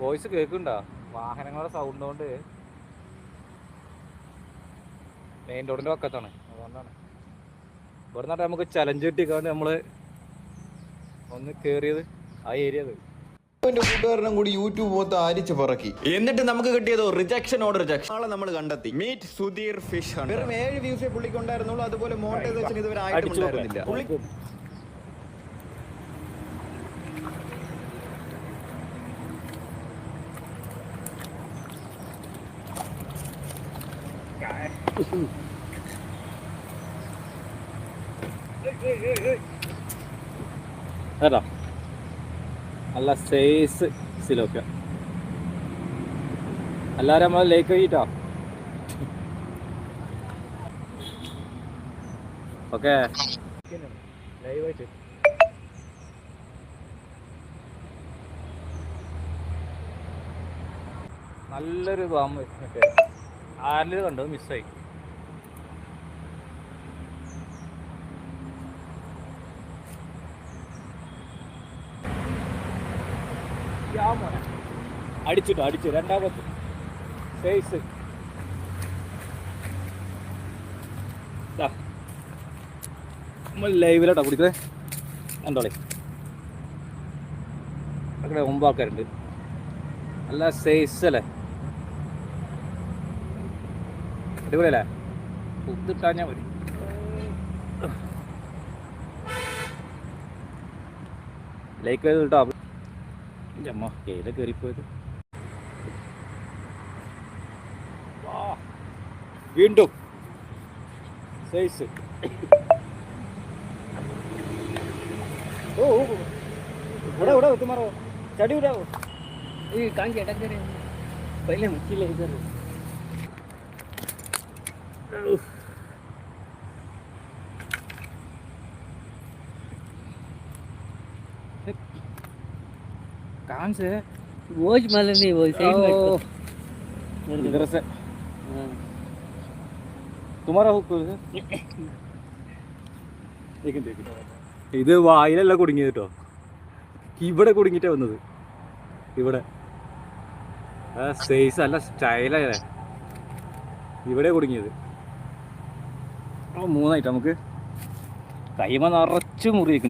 Voice കേൾക്കുന്നുണ്ടോ? വാഹനങ്ങളുടെ sound കൊണ്ട് മെയിൻ റോഡിൻ്റെ പക്കത്താണ്, അതുകൊണ്ടാണ്. ഇവിടെ നിന്നിട്ട് നമുക്ക് ചലഞ്ച് കിട്ടിക്കാണ്ട് നമ്മൾ ഒന്ന് കയറിയത് ആ ഏരിയ. കൂട്ടുകാരനും കൂടി യൂട്യൂബ് മൊത്തം അരിച്ച് പറക്കി. എന്നിട്ട് നമുക്ക് കിട്ടിയതോ റിജക്ഷനോട് റിജക്ഷൻ. ആളെ നമ്മൾ കണ്ടെത്തി. Meet Sudheer fish hunter. വെറും 7 വ്യൂസേ പുള്ളിക്കുണ്ടായിരുന്നുള്ളൂ. അതുപോലെ മോണിറ്റൈസേഷൻ ഇതുവരെ ആയിട്ടുണ്ടായിരുന്നില്ല. അതാ നല്ല സൈസ് സിലോക്ക. എല്ലാവരും നമ്മൾ ലേക്ക് കഴിയിട്ടോ. ഓക്കെ ലൈവായിട്ട് നല്ലൊരു പാമ്പ് മറ്റേ ആരിൽ കണ്ടത് മിസ്സായി. അടിച്ചു രണ്ടാമത്തെ സൈസ്. നമ്മൾ ലൈവിലാട്ടോ കുടിക്കേ. കണ്ടോളെ അങ്ങനെ 9 ആൾക്കാരുണ്ട്. നല്ല സൈസ് അല്ലേ, അടിപൊളിയല്ലേ? കുത്തിട്ടാഞ്ഞാൽ മതി. ലൈക്ക് ചെയ്ത് കേട്ടോ. അമ്മ കയ്യിലെ കയറിപ്പോയത്. വീണ്ടും സൈസ്. ഓ ഇവിടെ ഇവിടെ എത്തുമാറോ ചടി വിടാവോ? ഈ കാണിക്ക് ഇടക്കറി പहिले മുക്കില്ല ഇതർ. कहाँ से है? वो मालूम नहीं, वो सही में इधर से तुम्हारा हुक ഇത് വായിലല്ല കുടുങ്ങിയത് കേട്ടോ, ഇവിടെ കുടുങ്ങിയിട്ടാണ് വന്നത്. ഇവിടെ സൈസ് നല്ല സ്റ്റൈലല്ലേ, ഇവിടെ കുടുങ്ങിയത്. 3 നമുക്ക് കൈമ നിറച്ച് മുറിയിക്കും.